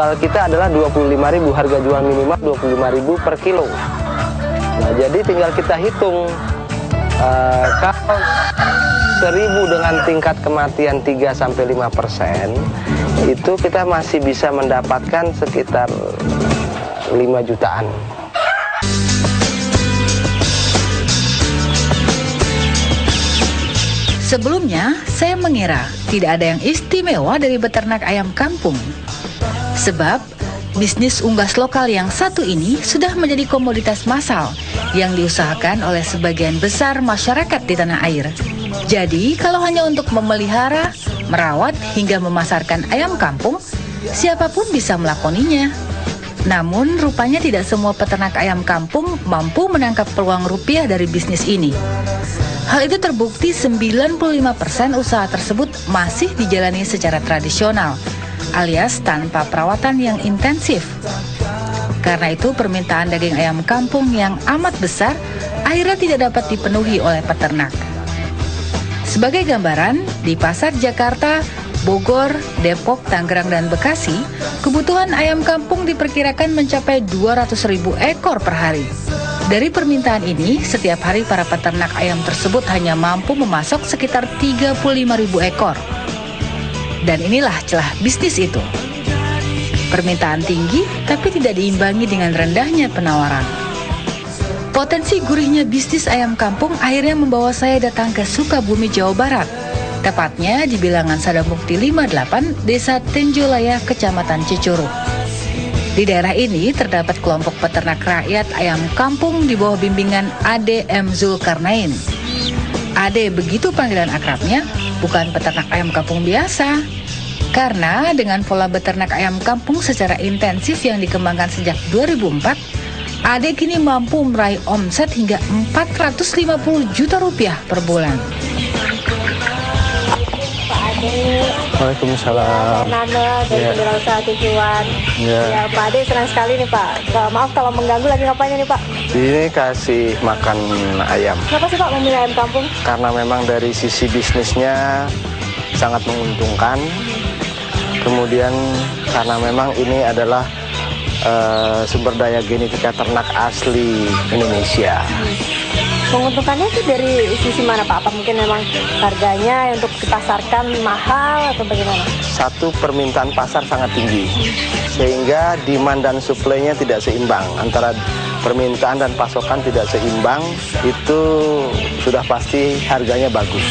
jual kita adalah 25.000, harga jual minimal 25.000 per kilo. Nah, jadi tinggal kita hitung kalau 1.000 dengan tingkat kematian 3-5%, itu kita masih bisa mendapatkan sekitar 5 jutaan. Sebelumnya, saya mengira tidak ada yang istimewa dari beternak ayam kampung. Sebab, bisnis unggas lokal yang satu ini sudah menjadi komoditas massal yang diusahakan oleh sebagian besar masyarakat di tanah air. Jadi, kalau hanya untuk memelihara, merawat, hingga memasarkan ayam kampung, siapapun bisa melakoninya. Namun, rupanya tidak semua peternak ayam kampung mampu menangkap peluang rupiah dari bisnis ini. Hal itu terbukti 95% usaha tersebut masih dijalani secara tradisional, alias tanpa perawatan yang intensif. Karena itu permintaan daging ayam kampung yang amat besar akhirnya tidak dapat dipenuhi oleh peternak. Sebagai gambaran, di pasar Jakarta, Bogor, Depok, Tangerang, dan Bekasi, kebutuhan ayam kampung diperkirakan mencapai 200.000 ekor per hari. Dari permintaan ini, setiap hari para peternak ayam tersebut hanya mampu memasok sekitar 35.000 ekor. Dan inilah celah bisnis itu. Permintaan tinggi, tapi tidak diimbangi dengan rendahnya penawaran. Potensi gurihnya bisnis ayam kampung akhirnya membawa saya datang ke Sukabumi, Jawa Barat. Tepatnya di bilangan Sadamukti 58, Desa Tenjolaya, Kecamatan Cicurug. Di daerah ini terdapat kelompok peternak rakyat ayam kampung di bawah bimbingan Ade M. Zulkarnain. Ade, begitu panggilan akrabnya, bukan peternak ayam kampung biasa. Karena dengan pola beternak ayam kampung secara intensif yang dikembangkan sejak 2004, Ade kini mampu meraih omset hingga 450 juta rupiah per bulan. Waalaikumsalam. Nana dari Wirausaha Tujuan. Ya, Pak Ade senang sekali nih Pak. Maaf kalau mengganggu, lagi ngapain nih Pak? Ini kasih makan ayam. Kenapa sih Pak memilih ayam kampung? Karena memang dari sisi bisnisnya sangat menguntungkan. Kemudian karena memang ini adalah sumber daya genetika ternak asli Indonesia. Menguntungkannya itu dari sisi mana Pak? Apa mungkin memang harganya untuk dipasarkan mahal atau bagaimana? Satu, permintaan pasar sangat tinggi, sehingga demand dan supply-nya tidak seimbang. Antara permintaan dan pasokan tidak seimbang, itu sudah pasti harganya bagus.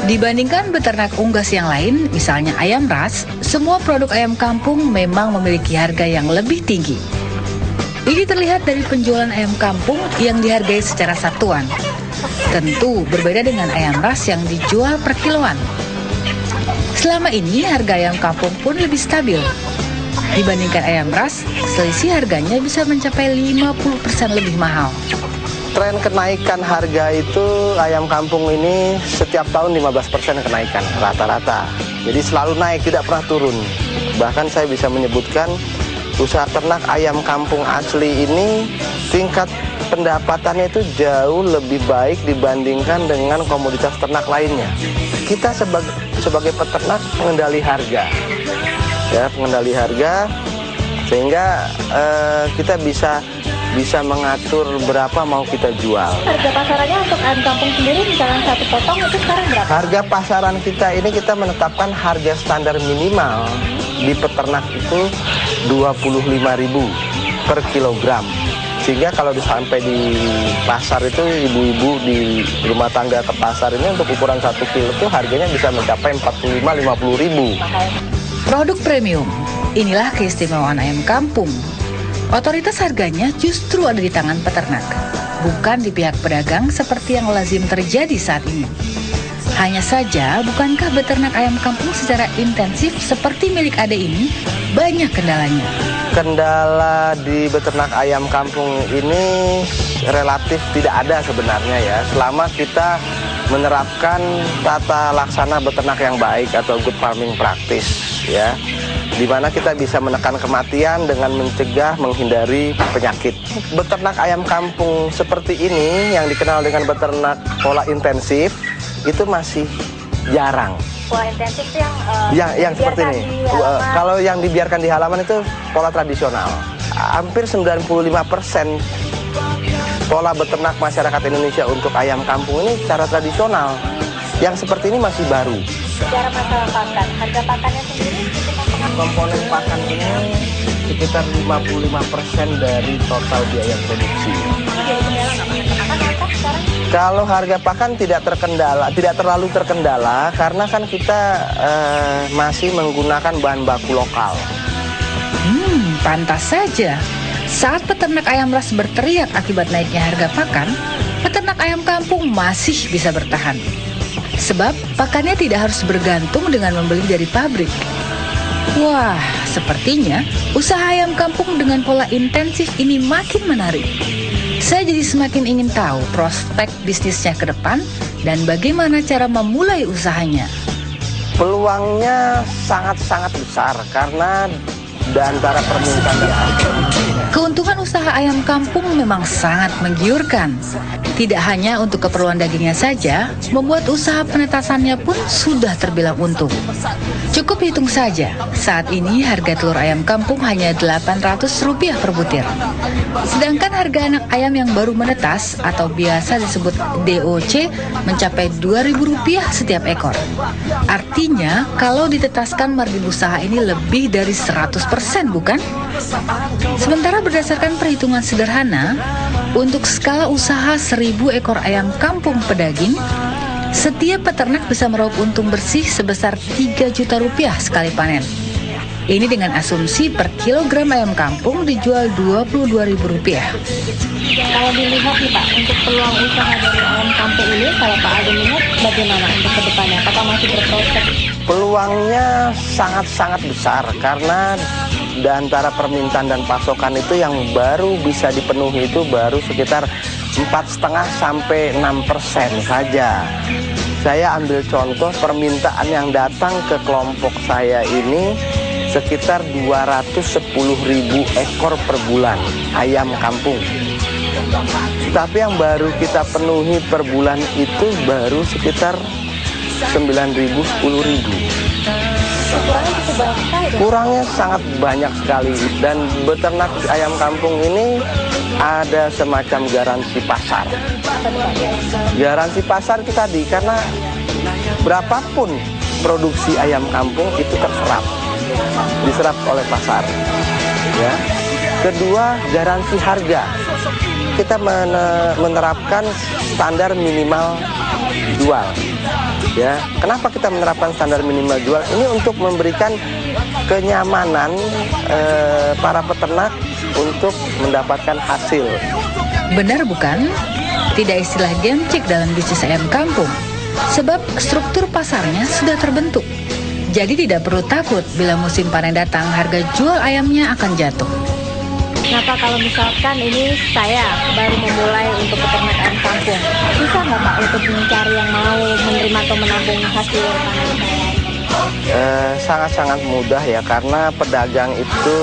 Dibandingkan beternak unggas yang lain, misalnya ayam ras, semua produk ayam kampung memang memiliki harga yang lebih tinggi. Ini terlihat dari penjualan ayam kampung yang dihargai secara satuan. Tentu berbeda dengan ayam ras yang dijual per kiloan. Selama ini harga ayam kampung pun lebih stabil. Dibandingkan ayam ras, selisih harganya bisa mencapai 50% lebih mahal. Tren kenaikan harga itu ayam kampung ini setiap tahun 15% kenaikan rata-rata. Jadi selalu naik, tidak pernah turun. Bahkan saya bisa menyebutkan usaha ternak ayam kampung asli ini tingkat pendapatannya itu jauh lebih baik dibandingkan dengan komoditas ternak lainnya. Kita sebagai peternak pengendali harga, ya, pengendali harga, sehingga kita bisa mengatur berapa mau kita jual. Harga pasarannya untuk ayam kampung sendiri misalnya satu potong itu sekarang berapa? Harga pasaran kita ini kita menetapkan harga standar minimal di peternak itu 25.000 per kilogram. Sehingga kalau sampai di pasar itu ibu-ibu di rumah tangga ke pasar ini untuk ukuran 1 kilo itu harganya bisa mencapai 45-50.000. Produk premium, inilah keistimewaan ayam kampung. Otoritas harganya justru ada di tangan peternak, bukan di pihak pedagang seperti yang lazim terjadi saat ini. Hanya saja, bukankah beternak ayam kampung secara intensif seperti milik Ade ini banyak kendalanya? Kendala di beternak ayam kampung ini relatif tidak ada sebenarnya ya, selama kita menerapkan tata laksana beternak yang baik atau good farming practice ya, di mana kita bisa menekan kematian dengan mencegah, menghindari penyakit. Beternak ayam kampung seperti ini yang dikenal dengan beternak pola intensif itu masih jarang. pola intensif itu yang seperti dibiarkan ini. di halaman. Kalau yang dibiarkan di halaman itu pola tradisional. Hampir 95% pola beternak masyarakat Indonesia untuk ayam kampung ini secara tradisional. Yang seperti ini masih baru. Bicara masalah pakan, harga pakannya sendiri cukup mempengaruhi. Komponen pakan ini sekitar 55% dari total biaya produksi. Jadi kendala nggak pakai pakan apa sekarang? Kalau harga pakan tidak terlalu terkendala karena kan kita masih menggunakan bahan baku lokal. Pantas saja. Saat peternak ayam ras berteriak akibat naiknya harga pakan, peternak ayam kampung masih bisa bertahan. Sebab pakannya tidak harus bergantung dengan membeli dari pabrik. Wah, sepertinya usaha ayam kampung dengan pola intensif ini makin menarik. Saya jadi semakin ingin tahu prospek bisnisnya ke depan dan bagaimana cara memulai usahanya. Peluangnya sangat-sangat besar karena di antara permintaan dan harga. Keuntungan usaha ayam kampung memang sangat menggiurkan. Tidak hanya untuk keperluan dagingnya saja, membuat usaha penetasannya pun sudah terbilang untung. Cukup hitung saja, saat ini harga telur ayam kampung hanya Rp800 per butir. Sedangkan harga anak ayam yang baru menetas atau biasa disebut DOC mencapai Rp2.000 setiap ekor. Artinya, kalau ditetaskan margin usaha ini lebih dari 100%, bukan? Sementara berdasarkan perhitungan sederhana, untuk skala usaha 1.000 ekor ayam kampung pedaging, setiap peternak bisa meraup untung bersih sebesar Rp3 juta sekali panen. Ini dengan asumsi per kilogram ayam kampung dijual Rp22.000. Kalau dilihat nih Pak, untuk peluang usaha dari ayam kampung ini, kalau Pak Aldo melihat bagaimana untuk ke depannya? Apakah masih berprospek? Peluangnya sangat-sangat besar karena di antara permintaan dan pasokan itu yang baru bisa dipenuhi itu baru sekitar 4,5 sampai 6% saja. Saya ambil contoh permintaan yang datang ke kelompok saya ini sekitar 210.000 ekor per bulan ayam kampung. Tapi yang baru kita penuhi per bulan itu baru sekitar 9.000, 10.000. Kurangnya sangat banyak sekali. Dan beternak ayam kampung ini ada semacam garansi pasar. Garansi pasar itu tadi karena berapapun produksi ayam kampung itu diserap oleh pasar. Ya. Kedua, garansi harga. Kita menerapkan standar minimal jual. Ya, kenapa kita menerapkan standar minimal jual? Ini untuk memberikan kenyamanan para peternak untuk mendapatkan hasil. Benar bukan? Tidak istilah gemcek dalam bisnis ayam kampung. Sebab struktur pasarnya sudah terbentuk. Jadi tidak perlu takut bila musim panen datang harga jual ayamnya akan jatuh. Nah Pak, kalau misalkan ini saya baru memulai untuk peternak ayam kampung, susah nggak Pak untuk mencari yang mau menerima atau menampung hasil panen saya? Sangat-sangat mudah ya, karena pedagang itu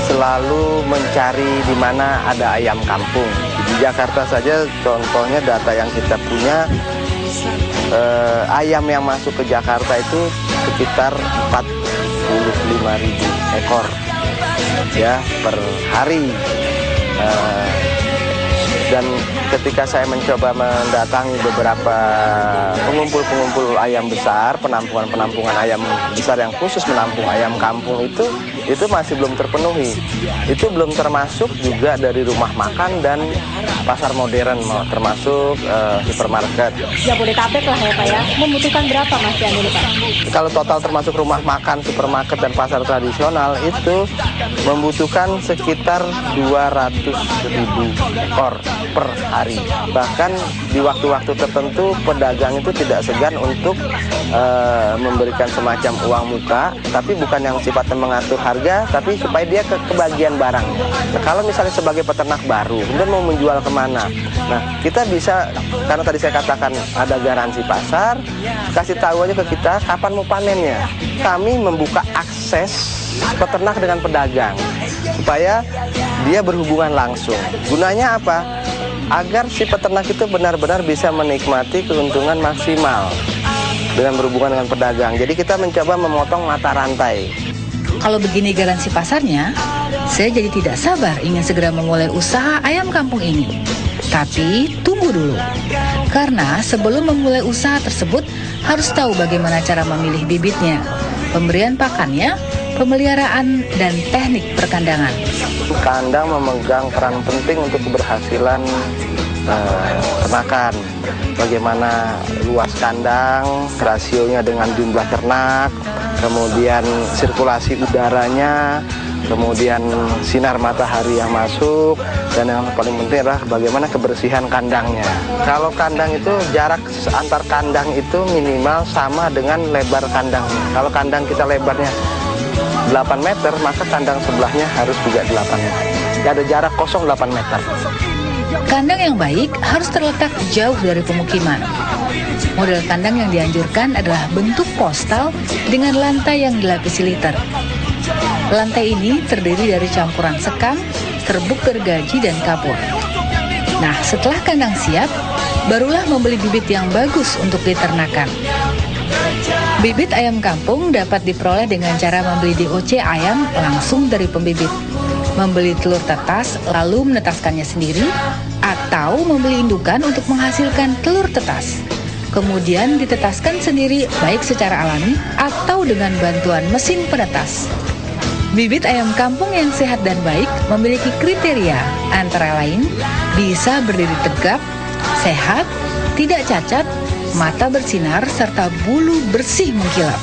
selalu mencari di mana ada ayam kampung. Di Jakarta saja contohnya data yang kita punya, ayam yang masuk ke Jakarta itu sekitar 45.000 ekor ya per hari. Dan ketika saya mencoba mendatangi beberapa pengumpul ayam besar, penampungan ayam besar yang khusus menampung ayam kampung itu masih belum terpenuhi. Itu belum termasuk juga dari rumah makan dan pasar modern, termasuk hipermarket. Jabodetabek lah ya Pak ya. Membutuhkan berapa Mas Yan ini Pak? Kalau total termasuk rumah makan, supermarket dan pasar tradisional itu membutuhkan sekitar 200.000 ekor per hari. Bahkan di waktu-waktu tertentu pedagang itu tidak segan untuk memberikan semacam uang muka, tapi bukan yang sifatnya mengatur harga, tapi supaya dia kebagian barang. Nah, kalau misalnya sebagai peternak baru, kemudian mau menjual kemana? Nah, kita bisa, karena tadi saya katakan ada garansi pasar, kasih tahu aja ke kita kapan mau panennya. Kami membuka akses peternak dengan pedagang supaya dia berhubungan langsung. Gunanya apa? Agar si peternak itu benar-benar bisa menikmati keuntungan maksimal. dengan berhubungan dengan pedagang. Jadi kita mencoba memotong mata rantai. Kalau begini garansi pasarnya, saya jadi tidak sabar ingin segera memulai usaha ayam kampung ini. Tapi tunggu dulu, karena sebelum memulai usaha tersebut harus tahu bagaimana cara memilih bibitnya, pemberian pakannya, pemeliharaan, dan teknik perkandangan. Kandang memegang peran penting untuk keberhasilan ternakan. Bagaimana luas kandang, rasionya dengan jumlah ternak, kemudian sirkulasi udaranya, kemudian sinar matahari yang masuk, dan yang paling penting adalah bagaimana kebersihan kandangnya. Kalau kandang itu jarak antar kandang itu minimal sama dengan lebar kandangnya. Kalau kandang kita lebarnya 8 meter, maka kandang sebelahnya harus juga 8 meter. Ada jarak kosong 8 meter. Kandang yang baik harus terletak jauh dari pemukiman. Model kandang yang dianjurkan adalah bentuk postal dengan lantai yang dilapisi liter. Lantai ini terdiri dari campuran sekam, serbuk gergaji, dan kapur. Nah, setelah kandang siap, barulah membeli bibit yang bagus untuk diternakan. Bibit ayam kampung dapat diperoleh dengan cara membeli DOC ayam langsung dari pembibit, membeli telur tetas lalu menetaskannya sendiri, atau membeli indukan untuk menghasilkan telur tetas. Kemudian ditetaskan sendiri baik secara alami atau dengan bantuan mesin penetas. Bibit ayam kampung yang sehat dan baik memiliki kriteria antara lain bisa berdiri tegap, sehat, tidak cacat, mata bersinar, serta bulu bersih mengkilap.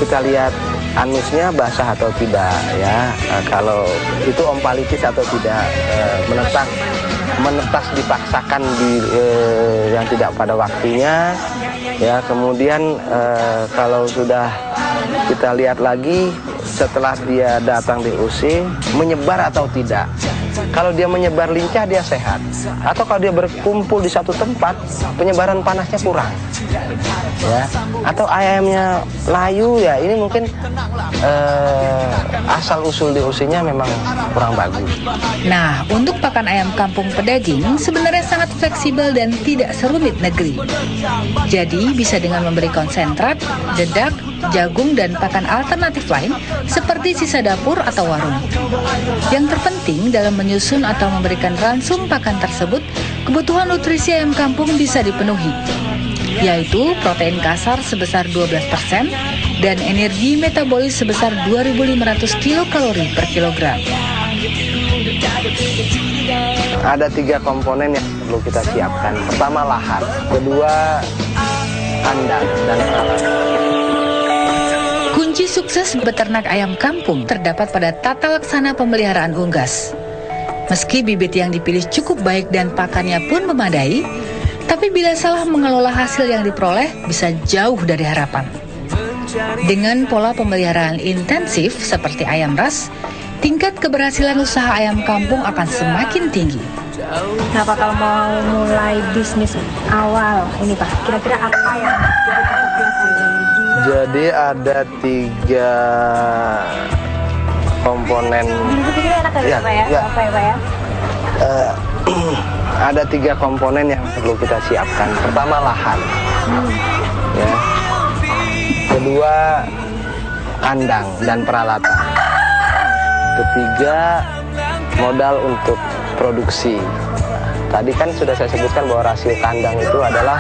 Kita lihat anusnya basah atau tidak ya. Kalau itu ompalitis atau tidak, menetas dipaksakan yang tidak pada waktunya ya. Kemudian kalau sudah kita lihat lagi setelah dia datang di UC, menyebar atau tidak. Kalau dia menyebar lincah, dia sehat. Atau kalau dia berkumpul di satu tempat, penyebaran panasnya kurang. Ya. Atau ayamnya layu, ya ini mungkin asal-usul DOC-nya memang kurang bagus. Nah, untuk pakan ayam kampung pedaging sebenarnya sangat fleksibel dan tidak serumit negeri. Jadi, bisa dengan memberi konsentrat, dedak, jagung, dan pakan alternatif lain seperti sisa dapur atau warung. Yang terpenting dalam menyusun atau memberikan ransum pakan tersebut, kebutuhan nutrisi ayam kampung bisa dipenuhi, yaitu protein kasar sebesar 12% dan energi metabolis sebesar 2.500 kilokalori per kilogram. Ada 3 komponen yang perlu kita siapkan. Pertama, lahan. Kedua, kandang dan peralatan. Kunci sukses beternak ayam kampung terdapat pada tata laksana pemeliharaan unggas. Meski bibit yang dipilih cukup baik dan pakannya pun memadai, tapi bila salah mengelola hasil yang diperoleh bisa jauh dari harapan. Dengan pola pemeliharaan intensif seperti ayam ras, tingkat keberhasilan usaha ayam kampung akan semakin tinggi. Nah Pak, kalau mau mulai bisnis awal ini Pak, kira-kira apa yang Jadi ada 3 komponen. Ya, Pak ya? Apa ya Pak ya? Ada 3 komponen yang perlu kita siapkan. Pertama, lahan. Ya. Kedua, kandang dan peralatan. Ketiga, modal untuk produksi. Tadi kan sudah saya sebutkan bahwa rasio kandang itu adalah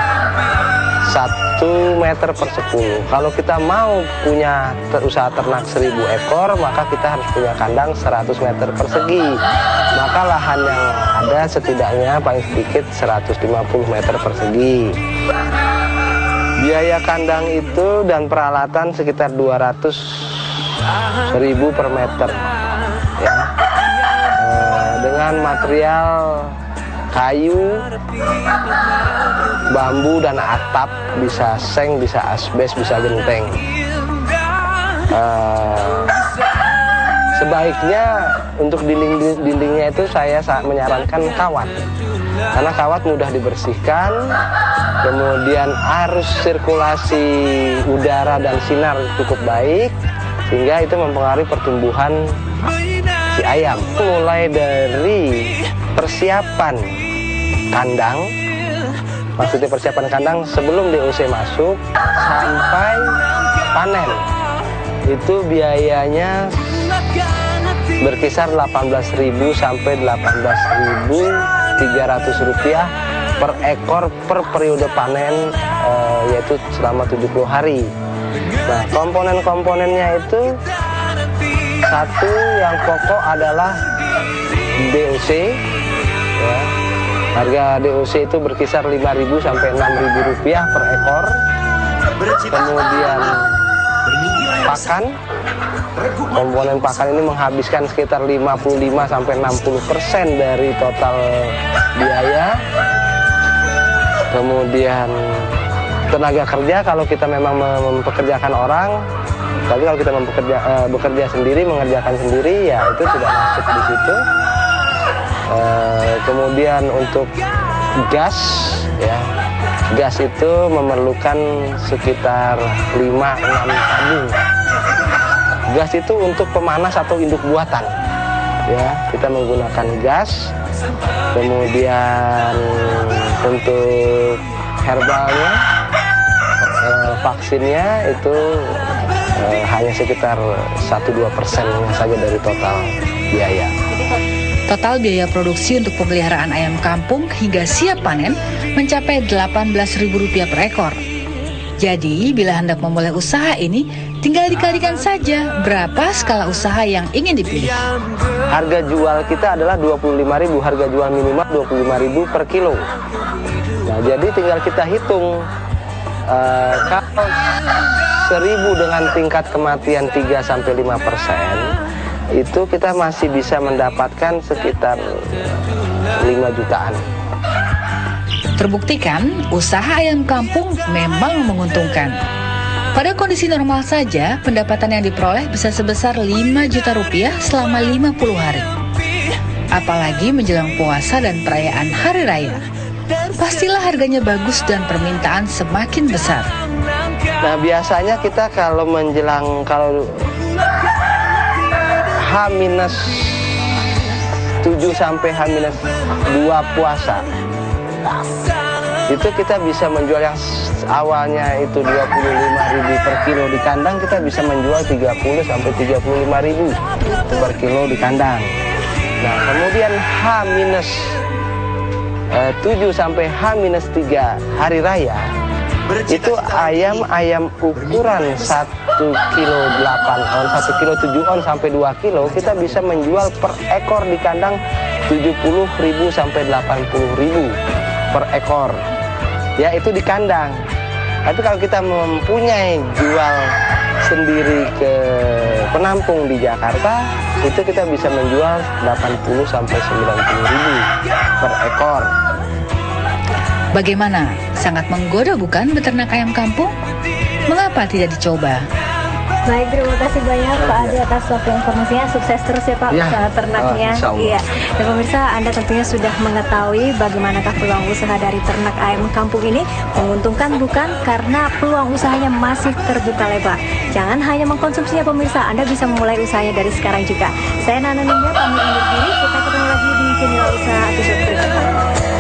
1 meter per 10. Kalau kita mau punya usaha ternak 1000 ekor, maka kita harus punya kandang 100 meter persegi. Maka lahan yang ada setidaknya paling sedikit 150 meter persegi. Biaya kandang itu dan peralatan sekitar 200.000 per meter. Ya. Dengan material kayu, bambu, dan atap, bisa seng, bisa asbes, bisa genteng. Sebaiknya untuk dindingnya itu saya menyarankan kawat, karena kawat mudah dibersihkan, kemudian arus sirkulasi udara dan sinar cukup baik, sehingga itu mempengaruhi pertumbuhan si ayam. Mulai dari persiapan kandang, Maksudnya persiapan kandang sebelum DOC masuk sampai panen. Itu biayanya berkisar 18.000 sampai 18.300 rupiah per ekor per periode panen, yaitu selama 70 hari. Nah, komponen-komponennya itu satu yang pokok adalah DOC, ya. Harga DOC itu berkisar 5.000 sampai 6.000 rupiah per ekor. Kemudian pakan, komponen pakan ini menghabiskan sekitar 55 sampai 60% dari total biaya. Kemudian tenaga kerja, kalau kita memang mempekerjakan orang, tapi kalau kita bekerja sendiri, mengerjakan sendiri, ya itu tidak masuk di situ. Kemudian untuk gas, ya, gas itu memerlukan sekitar 5-6 tabung. Gas itu untuk pemanas atau induk buatan, ya, kita menggunakan gas. Kemudian untuk herbalnya, vaksinnya itu hanya sekitar 1-2% saja dari total biaya. Total biaya produksi untuk pemeliharaan ayam kampung hingga siap panen mencapai Rp18.000 per ekor. Jadi, bila hendak memulai usaha ini, tinggal dikalikan saja berapa skala usaha yang ingin dipilih. Harga jual kita adalah 25.000, harga jual minimal 25.000 per kilo. Nah, jadi tinggal kita hitung, kalau 1.000 dengan tingkat kematian 3-5%, itu kita masih bisa mendapatkan sekitar 5 jutaan. Terbuktikan, usaha ayam kampung memang menguntungkan. Pada kondisi normal saja, pendapatan yang diperoleh bisa sebesar 5 juta rupiah selama 50 hari. Apalagi menjelang puasa dan perayaan hari raya. Pastilah harganya bagus dan permintaan semakin besar. Nah, biasanya kita kalau menjelang, kalau H-7 sampai H-2 puasa, itu kita bisa menjual yang awalnya itu 25.000 per kilo di kandang, kita bisa menjual 30 sampai 35.000 per kilo di kandang. Nah, kemudian H-7 sampai H-3 hari raya, itu ayam ukuran 1 kilo 8 on, 1 kilo 7 on sampai 2 kilo, kita bisa menjual per ekor di kandang 70.000 sampai 80.000 per ekor. Ya, itu di kandang. Tapi kalau kita mempunyai jual sendiri ke penampung di Jakarta, itu kita bisa menjual 80 sampai 90.000 per ekor. Bagaimana? Sangat menggoda bukan beternak ayam kampung? Mengapa tidak dicoba? Baik, terima kasih banyak Pak Adi atas waktu informasinya. Sukses terus ya Pak, ya, usaha ternaknya. Iya. Dan pemirsa, Anda tentunya sudah mengetahui bagaimanakah peluang usaha dari ternak ayam kampung ini. Menguntungkan bukan? Karena peluang usahanya masih terbuka lebar. Jangan hanya mengkonsumsinya pemirsa, Anda bisa memulai usahanya dari sekarang juga. Saya Nana Ningya, pamit undur diri. Kita ketemu lagi di Jendela Usaha episode berikutnya.